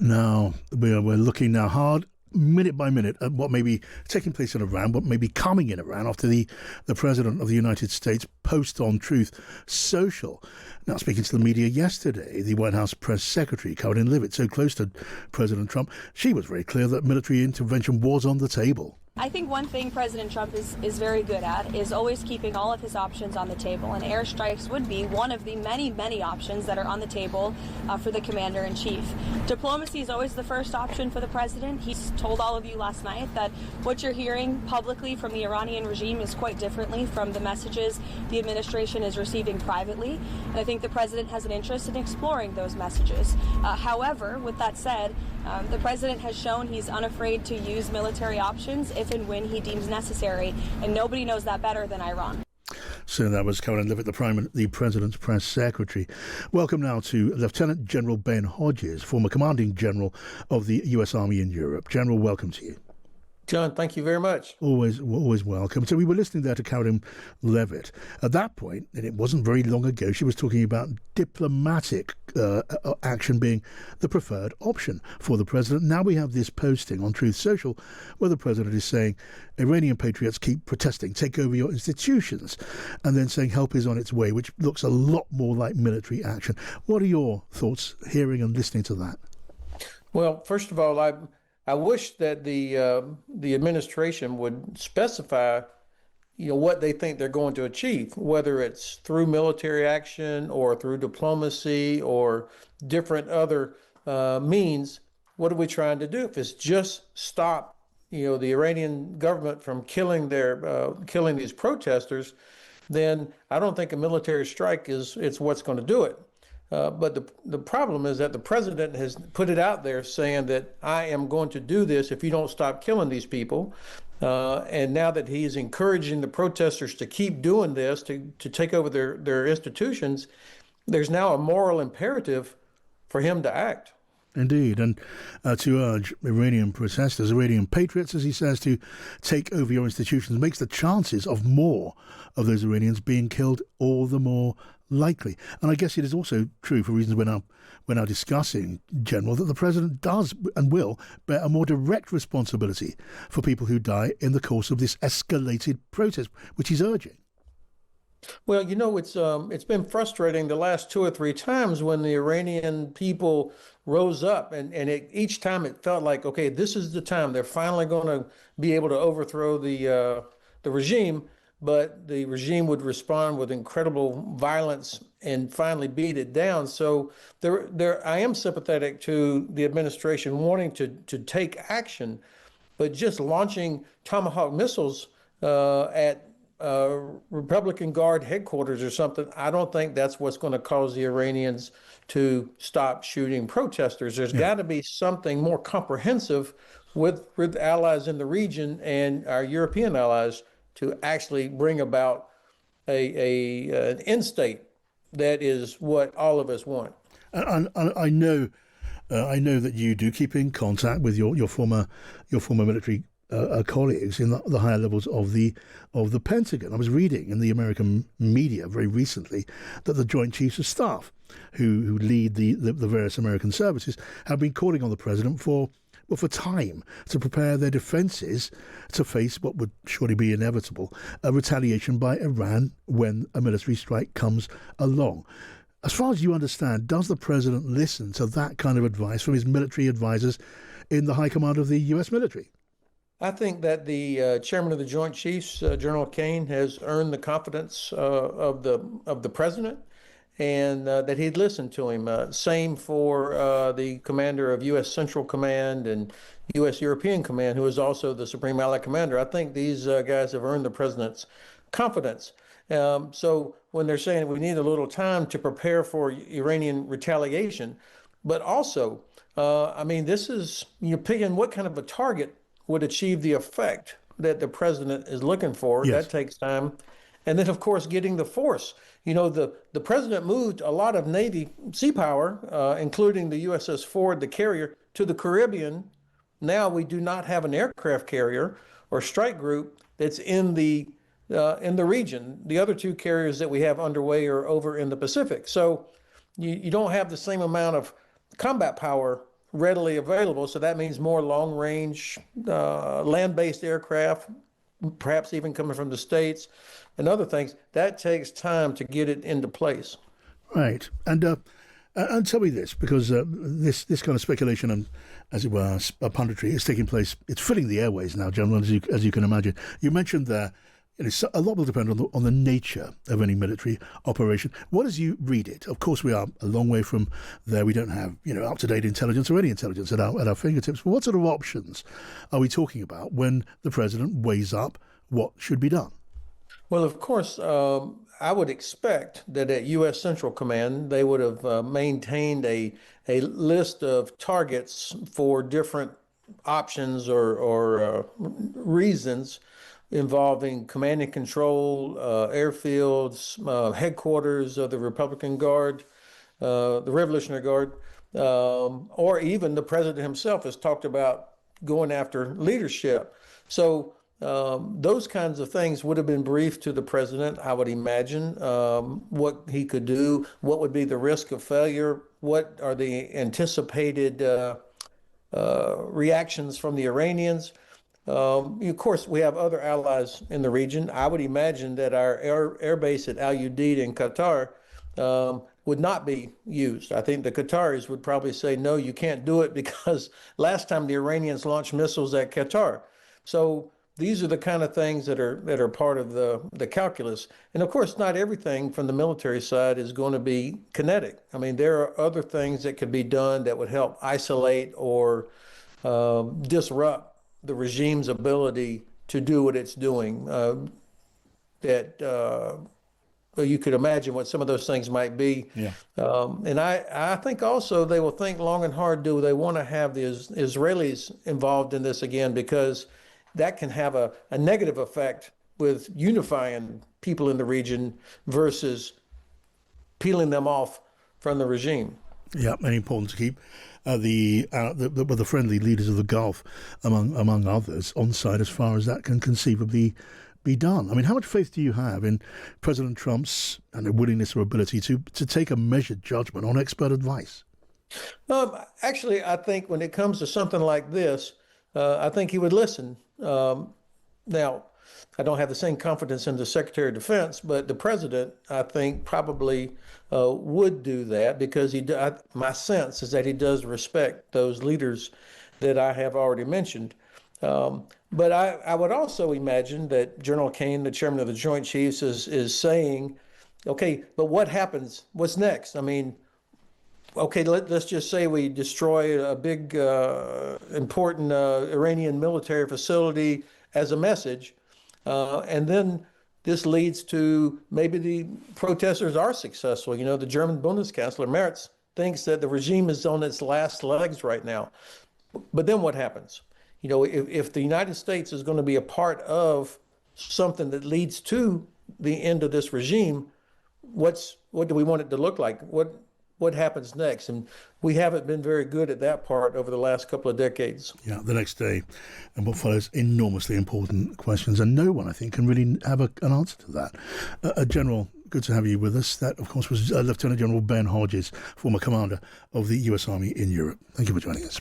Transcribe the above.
Now, we're looking now hard, minute by minute, at what may be taking place in Iran, what may be coming in Iran after the President of the United States post on Truth Social. Now, speaking to the media yesterday, the White House press secretary, Caroline Leavitt, so close to President Trump, she was very clear that military intervention was on the table. I think one thing President Trump is very good at is always keeping all of his options on the table, and airstrikes would be one of the many options that are on the table for the commander-in-chief. Diplomacy is always the first option for the president. He's told all of you last night that what you're hearing publicly from the Iranian regime is quite differently from the messages the administration is receiving privately, and I think the president has an interest in exploring those messages. However, with that said, the president has shown he's unafraid to use military options if and when he deems necessary, and nobody knows that better than Iran. So that was Caroline Leavitt, the President's press secretary. Welcome now to Lieutenant General Ben Hodges, former commanding general of the U.S. Army in Europe. General, welcome to you. John, thank you very much. Always welcome. So we were listening there to Caroline Leavitt. At that point, and it wasn't very long ago, she was talking about diplomatic action being the preferred option for the president. Now we have this posting on Truth Social where the president is saying Iranian patriots keep protesting, take over your institutions, and then saying help is on its way, which looks a lot more like military action. What are your thoughts hearing and listening to that? Well, first of all, I wish that the administration would specify, what they think they're going to achieve, whether it's through military action or through diplomacy or different other means. What are we trying to do? If it's just stop, the Iranian government from killing these protesters, then I don't think a military strike it's what's going to do it. But the problem is that the president has put it out there saying that I am going to do this if you don't stop killing these people. And now that he's encouraging the protesters to keep doing this, to take over their institutions, there's now a moral imperative for him to act. Indeed, and to urge Iranian protesters, Iranian patriots, as he says, to take over your institutions makes the chances of more of those Iranians being killed all the more likely. And I guess it is also true, for reasons we're now discussing, General, that the president does and will bear a more direct responsibility for people who die in the course of this escalated protest, which he's urging. Well, it's been frustrating the last 2 or 3 times when the Iranian people rose up, and each time it felt like, okay, this is the time they're finally going to be able to overthrow the regime, but the regime would respond with incredible violence and finally beat it down. So I am sympathetic to the administration wanting to take action, but just launching Tomahawk missiles at Republican Guard headquarters or something, I don't think that's what's going to cause the Iranians to stop shooting protesters. There's got to be something more comprehensive with allies in the region and our European allies to actually bring about an end state that is what all of us want. And I know that you do keep in contact with your former military colleagues in the higher levels of the Pentagon. I was reading in the American media very recently that the Joint Chiefs of Staff, who lead the various American services, have been calling on the president for time to prepare their defences to face what would surely be inevitable, a retaliation by Iran when a military strike comes along. As far as you understand, does the president listen to that kind of advice from his military advisors in the high command of the U.S. military? I think that the chairman of the Joint Chiefs, General Kane, has earned the confidence of the president, and that he'd listen to him. Same for the commander of U.S. Central Command and U.S. European Command, who is also the Supreme Allied Commander. I think these guys have earned the president's confidence. So when they're saying we need a little time to prepare for Iranian retaliation, but also, this is, you're picking what kind of a target would achieve the effect that the president is looking for. Yes. That takes time. And then, of course, getting the force. The president moved a lot of Navy sea power, including the USS Ford, the carrier, to the Caribbean. Now we do not have an aircraft carrier or strike group that's in the region. The other 2 carriers that we have underway are over in the Pacific. So you don't have the same amount of combat power readily available. So that means more long-range land-based aircraft, perhaps even coming from the States and other things. That takes time to get it into place. Right. And tell me this, because this kind of speculation and, as it were, punditry is taking place. It's filling the airways now, General, as you can imagine. You mentioned there, a lot will depend on the nature of any military operation. What as you read it? Of course, we are a long way from there. We don't have up-to-date intelligence or any intelligence at our fingertips. But what sort of options are we talking about when the president weighs up what should be done? Well, of course, I would expect that at U.S. Central Command, they would have maintained a list of targets for different options or reasons involving command and control, airfields, headquarters of the Republican Guard, the Revolutionary Guard, or even the president himself has talked about going after leadership. So those kinds of things would have been briefed to the president, I would imagine, what he could do, what would be the risk of failure, what are the anticipated reactions from the Iranians. Of course, we have other allies in the region. I would imagine that our air base at Al Udeid in Qatar would not be used. I think the Qataris would probably say, no, you can't do it because last time the Iranians launched missiles at Qatar. So these are the kind of things that are part of the calculus. And of course, not everything from the military side is going to be kinetic. I mean, there are other things that could be done that would help isolate or disrupt the regime's ability to do what it's doing. You could imagine what some of those things might be. Yeah. And I think also they will think long and hard, do they want to have the Israelis involved in this again, because that can have a negative effect with unifying people in the region versus peeling them off from the regime. Yeah, and important to keep the friendly leaders of the Gulf, among others, on side as far as that can conceivably be done. I mean, how much faith do you have in President Trump's willingness or ability to take a measured judgment on expert advice? Actually, I think when it comes to something like this, I think he would listen. Now, I don't have the same confidence in the Secretary of Defense, but the president, I think, probably would do that because my sense is that he does respect those leaders that I have already mentioned. But I would also imagine that General Kane, the chairman of the Joint Chiefs, is saying, okay, but what happens? What's next? I mean, okay, let's just say we destroy a big, important Iranian military facility as a message, and then this leads to maybe the protesters are successful. You know, the German Bundeskanzler Merz thinks that the regime is on its last legs right now. But then what happens? You know, if the United States is going to be a part of something that leads to the end of this regime, what do we want it to look like? What happens next? And we haven't been very good at that part over the last couple of decades. Yeah, the next day, and what follows, enormously important questions, and no one, I think, can really have an answer to that. General, good to have you with us. That, of course, was Lieutenant General Ben Hodges, former commander of the U.S. Army in Europe. Thank you for joining us.